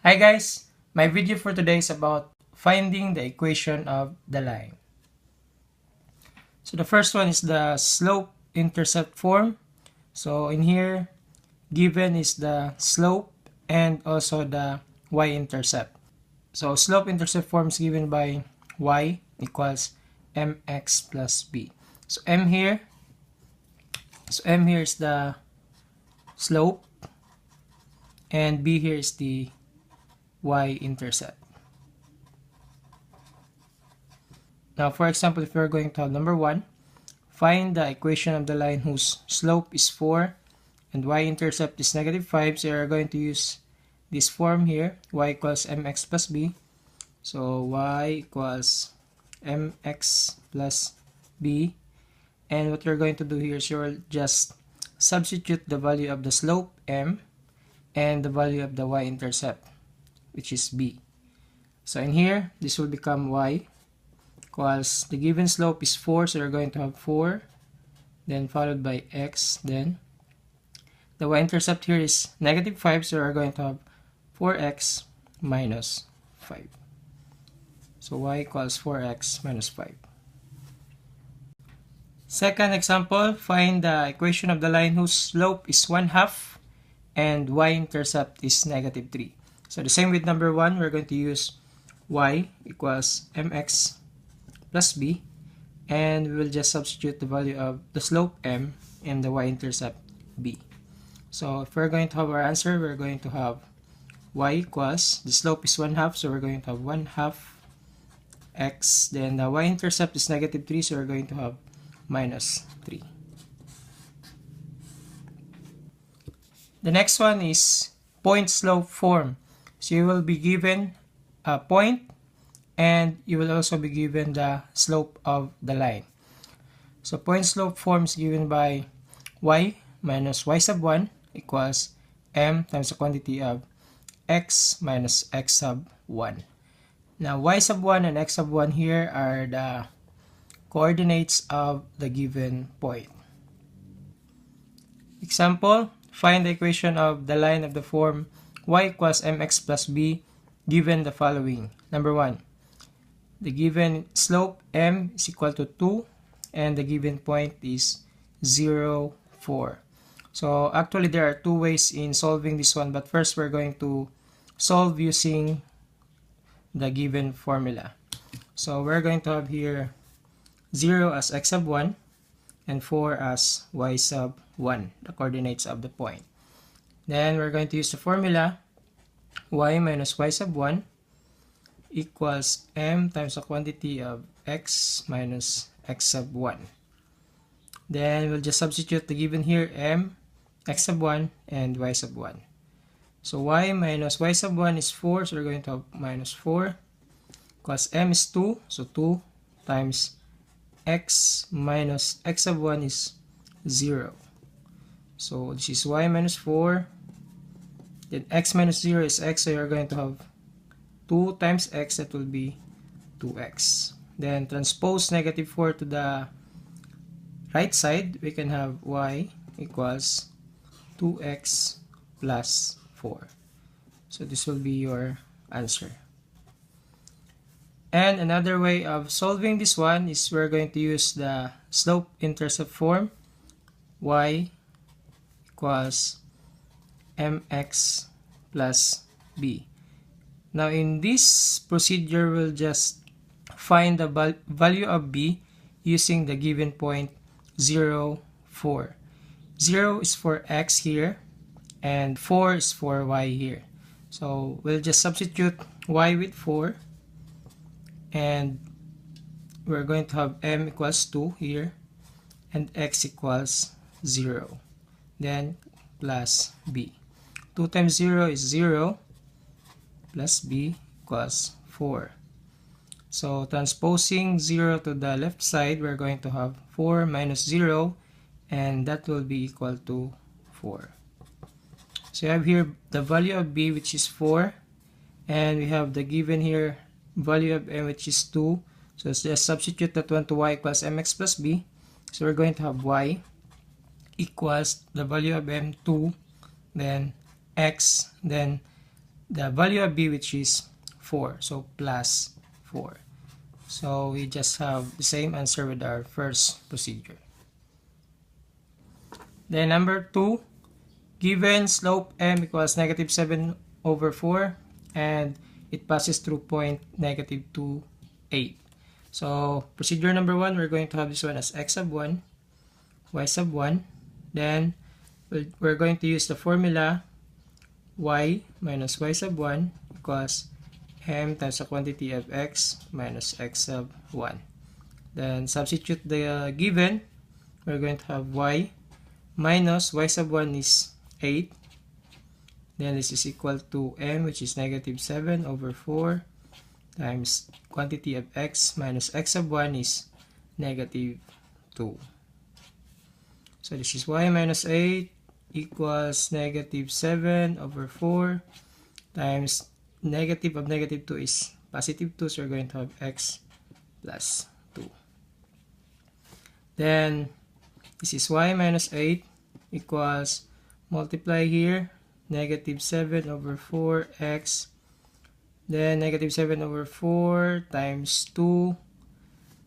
Hi guys! My video for today is about finding the equation of the line. So the first one is the slope-intercept form. So in here, given is the slope and also the y-intercept. So slope-intercept form is given by y equals mx plus b. So m here is the slope and b here is the y-intercept. Now, for example, if we're going to have number 1, find the equation of the line whose slope is 4 and y-intercept is -5. So we're going to use this form here, y equals mx plus b. So y equals mx plus b. And what we're going to do here is you'll just substitute the value of the slope m and the value of the y-intercept, which is b. So in here, this will become y equals the given slope is 4, so we're going to have 4, then followed by x, then the y-intercept here is -5, so we're going to have 4x minus 5. So y equals 4x minus 5. Second example, find the equation of the line whose slope is 1/2 and y-intercept is -3. So the same with number 1, we're going to use y equals mx plus b, and we will just substitute the value of the slope m and the y-intercept b. So if we're going to have our answer, we're going to have y equals, the slope is 1/2, so we're going to have 1/2 x, then the y-intercept is -3, so we're going to have -3. The next one is point slope form. So you will be given a point and you will also be given the slope of the line. So point slope form is given by y minus y sub 1 equals m times the quantity of x minus x sub 1. Now y sub 1 and x sub 1 here are the coordinates of the given point. Example, find the equation of the line of the form y equals mx plus b given the following. Number 1, the given slope m is equal to 2 and the given point is 0, 4. So actually there are two ways in solving this one, but first we're going to solve using the given formula. So we're going to have here 0 as x sub 1 and 4 as y sub 1, the coordinates of the point. Then we're going to use the formula y minus y sub 1 equals m times the quantity of x minus x sub 1. Then we'll just substitute the given here m, x sub 1, and y sub 1. So y minus y sub 1 is 4, so we're going to have minus 4 equals m is 2, so 2 times x minus x sub 1 is 0. So this is y minus 4, then x minus 0 is x, so you're going to have 2 times x, that will be 2x. Then transpose -4 to the right side, we can have y equals 2x plus 4. So this will be your answer. And another way of solving this one is we're going to use the slope-intercept form. Y equals mx plus b. Now in this procedure, we'll just find the value of b using the given point 0, 4. 0 is for x here and 4 is for y here. So we'll just substitute y with 4 and we're going to have m equals 2 here and x equals 0. Then plus b. 2 times 0 is 0 plus b equals 4. So transposing 0 to the left side, we're going to have 4 minus 0 and that will be equal to 4. So you have here the value of b, which is 4, and we have the given here value of m, which is 2. So let's just substitute that one to y equals mx plus b. So we're going to have y equals the value of m 2, then x, then the value of b, which is 4, so plus 4. So we just have the same answer with our first procedure. Then number 2, given slope m equals negative 7 over 4 and it passes through point negative 2, 8. So procedure number 1, we're going to have this one as x sub 1, y sub 1. Then we're going to use the formula y minus y sub 1 equals m times the quantity of x minus x sub 1. Then substitute the given. We're going to have y minus y sub 1 is 8. Then this is equal to m, which is negative 7 over 4 times quantity of x minus x sub 1 is negative 2. So this is y minus 8 equals negative 7 over 4 times negative of negative 2 is positive 2, so we're going to have x plus 2. Then this is y minus 8 equals, multiply here, negative 7 over 4x, then negative 7 over 4 times 2,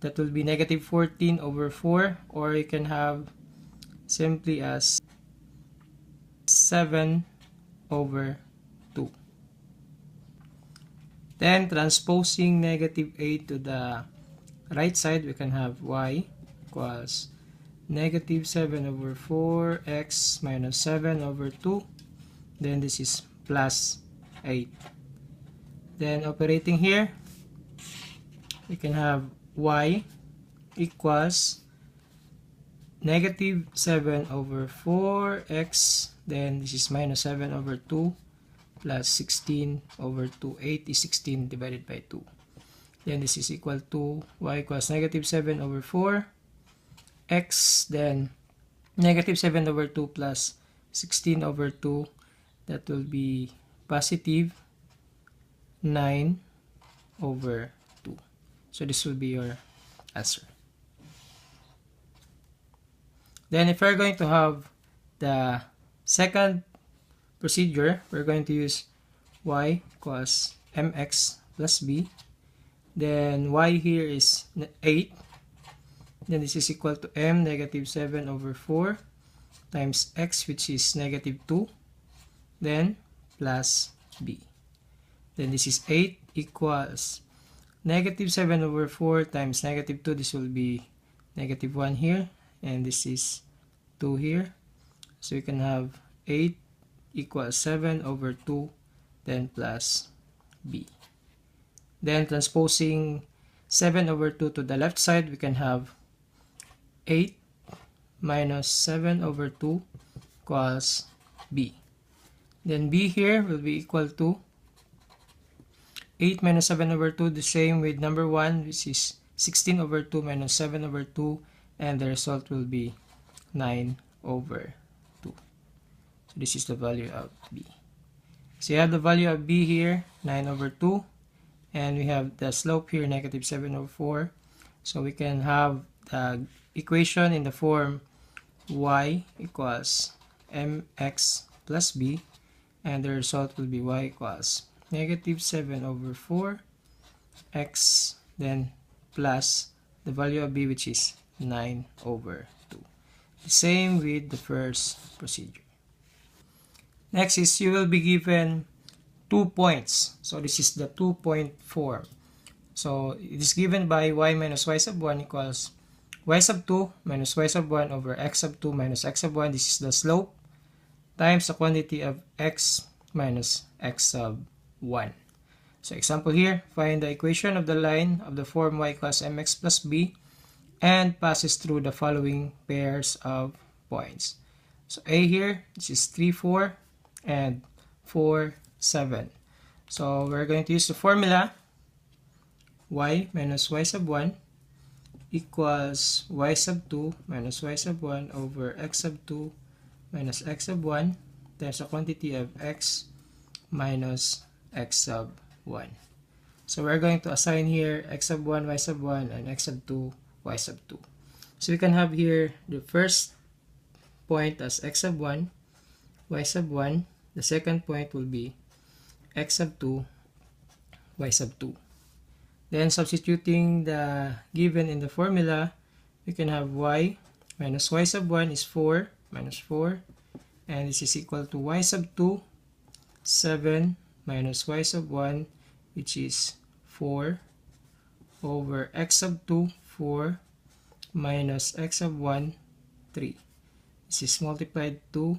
that will be negative 14 over 4, or you can have simply as 7 over 2. Then transposing negative 8 to the right side, we can have y equals negative 7 over 4x minus 7 over 2. Then this is plus 8. Then operating here, we can have y equals negative 7 over 4x, then this is minus 7 over 2 plus 16 over 2. 8 is 16 divided by 2. Then this is equal to y equals negative 7 over 4 x, then negative 7 over 2 plus 16 over 2, that will be positive 9 over 2. So this will be your answer. Then if we're going to have the second procedure, we're going to use y equals mx plus b. Then y here is 8. Then this is equal to m negative 7 over 4 times x, which is negative 2. Then plus b. Then this is 8 equals negative 7 over 4 times negative 2. This will be negative 1 here. And this is 2 here. So you can have 8 equals 7 over 2, then plus b. Then transposing 7 over 2 to the left side, we can have 8 minus 7 over 2 equals b. Then b here will be equal to 8 minus 7 over 2, the same with number 1, which is 16 over 2 minus 7 over 2, and the result will be 9 over 2. So this is the value of b. So you have the value of b here, 9 over 2, and we have the slope here, negative 7 over 4. So we can have the equation in the form y equals mx plus b, and the result will be y equals negative 7 over 4 x, then plus the value of b, which is 9 over 2. The same with the first procedure. Next is you will be given 2 points. So this is the 2-point form. So it is given by y minus y sub 1 equals y sub 2 minus y sub 1 over x sub 2 minus x sub 1. This is the slope times the quantity of x minus x sub 1. So example here, find the equation of the line of the form y equals mx plus b and passes through the following pairs of points. So A here, this is 3, 4 and 4, 7. So we're going to use the formula y minus y sub 1 equals y sub 2 minus y sub 1 over x sub 2 minus x sub 1 times the quantity of x minus x sub 1. So we're going to assign here x sub 1, y sub 1, and x sub 2, y sub 2. So we can have here the first point as x sub 1, y sub 1. The second point will be x sub 2, y sub 2. Then substituting the given in the formula, we can have y minus y sub 1 is 4 minus 4, and this is equal to y sub 2, 7 minus y sub 1, which is 4 over x sub 2, 4 minus x sub 1, 3. This is multiplied to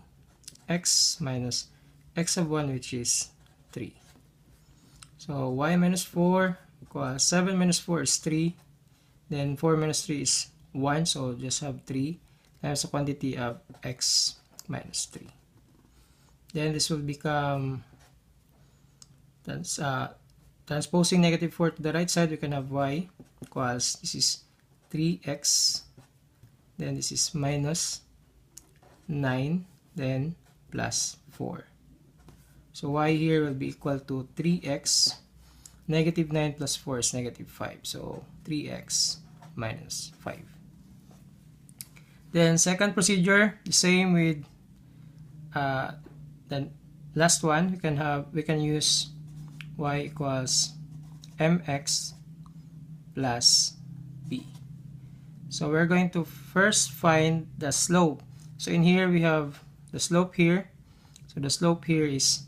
x minus x sub 1, which is 3. So y minus 4 equals 7 minus 4 is 3. Then 4 minus 3 is 1, so just have 3 times the quantity of x minus 3. Then this will become, transposing negative 4 to the right side, we can have y equals, this is 3x, then this is minus 9, then plus 4. So y here will be equal to 3x, negative 9 plus 4 is negative 5, so 3x minus 5. Then second procedure, the same with the last one, we can use y equals mx plus b. So we're going to first find the slope. So in here we have the slope here. So the slope here is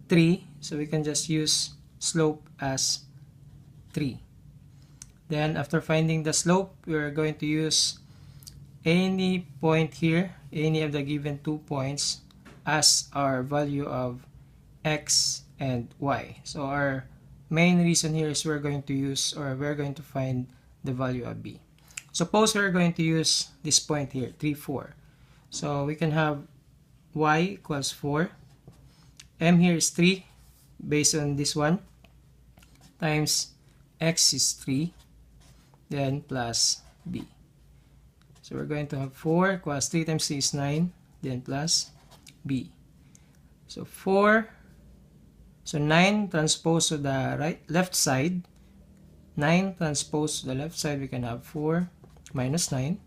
3. So we can just use slope as 3. Then after finding the slope, we're going to use any point here, any of the given 2 points as our value of x and y. So our main reason here is we're going to find the value of b. Suppose we're going to use this point here, 3, 4. So we can have y equals 4. M here is 3 based on this one, times x is 3, then plus b. So we're going to have 4 equals 3 times 3 is 9, then plus b. So 4, so 9 transpose to the left side. 9 transpose to the left side, we can have 4 minus 9.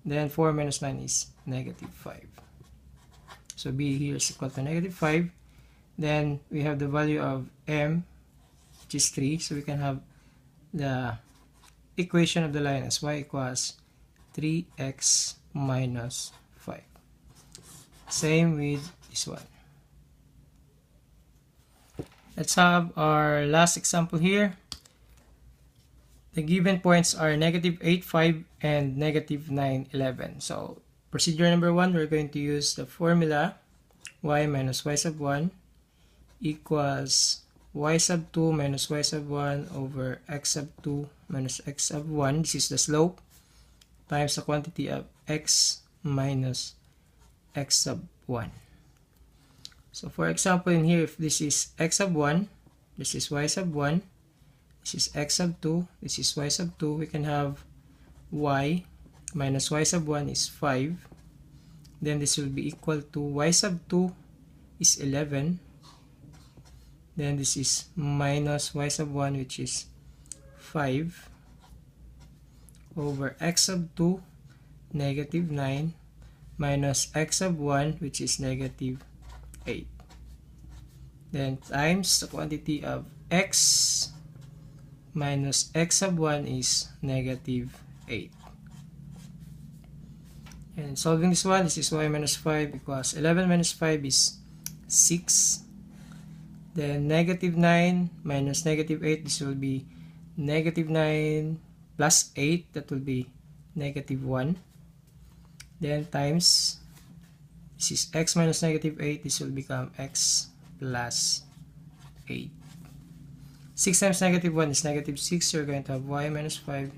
Then 4 minus 9 is negative 5. So b here is equal to negative 5. Then we have the value of m, which is 3. So we can have the equation of the line as y equals 3x minus 5. Same with this one. Let's have our last example here. The given points are negative 8, 5, and negative 9, 11. So procedure number 1, we're going to use the formula y minus y sub 1 equals y sub 2 minus y sub 1 over x sub 2 minus x sub 1. This is the slope, times the quantity of x minus x sub 1. So for example, in here, if this is x sub 1, this is y sub 1, this is x sub 2, this is y sub 2, we can have y minus y sub 1 is 5. Then this will be equal to y sub 2 is 11. Then this is minus y sub 1, which is 5, over x sub 2, negative 9, minus x sub 1, which is negative 8. Then times the quantity of x minus x sub 1 is negative 8. And solving this one, this is y minus 5 equals 11 minus 5 is 6. Then negative 9 minus negative 8, this will be negative 9 plus 8, that will be negative 1. Then times, this is x minus negative 8, this will become x plus 8. 6 times negative 1 is negative 6, so you're going to have y minus 5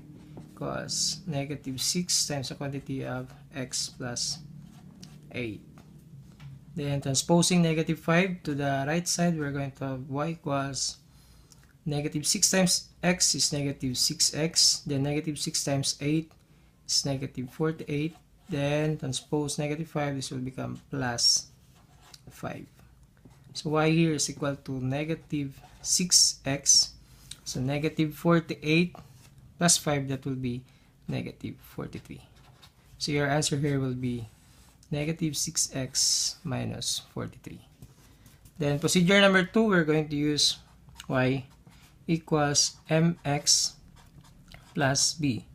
equals negative 6 times the quantity of x plus 8. Then transposing negative 5 to the right side, we're going to have y equals negative 6 times x is negative 6x, then negative 6 times 8 is negative 48, then transpose negative 5, this will become plus 5. So y here is equal to negative 6x, so negative 48 plus 5, that will be negative 43. So your answer here will be negative 6x minus 43. Then procedure number 2, we're going to use y equals mx plus b.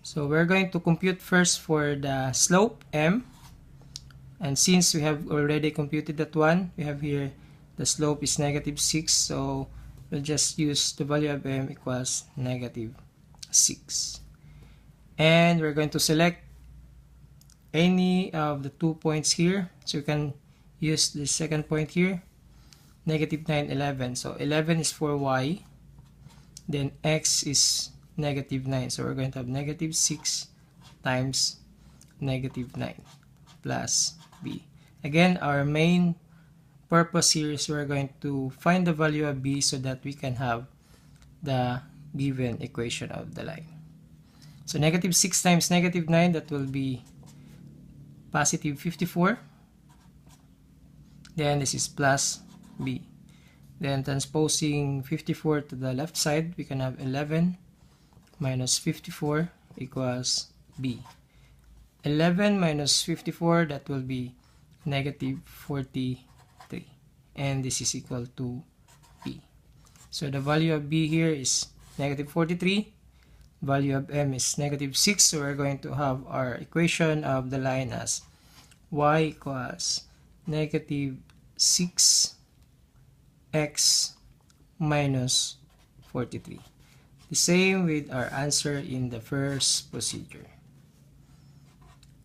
So we're going to compute first for the slope m. And since we have already computed that one, we have here the slope is negative 6. So we'll just use the value of m equals negative 6. And we're going to select any of the 2 points here. So you can use the second point here, negative 9, 11. So 11 is for y. Then x is negative 9. So we're going to have negative 6 times negative 9 plus b. Again, our main purpose here is we're going to find the value of b so that we can have the given equation of the line. So negative 6 times negative 9, that will be positive 54. Then this is plus b. Then transposing 54 to the left side, we can have 11 minus 54 equals b. 11 minus 54, that will be negative 43. And this is equal to b. So the value of b here is negative 43. Value of m is negative 6. So we're going to have our equation of the line as y equals negative 6x minus 43. The same with our answer in the first procedure.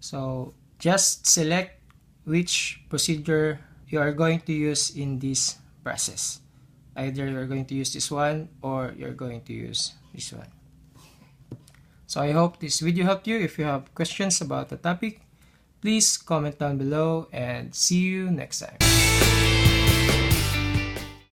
So just select which procedure you are going to use in this process. Either you're going to use this one or you're going to use this one. So I hope this video helped you. If you have questions about the topic, please comment down below and see you next time.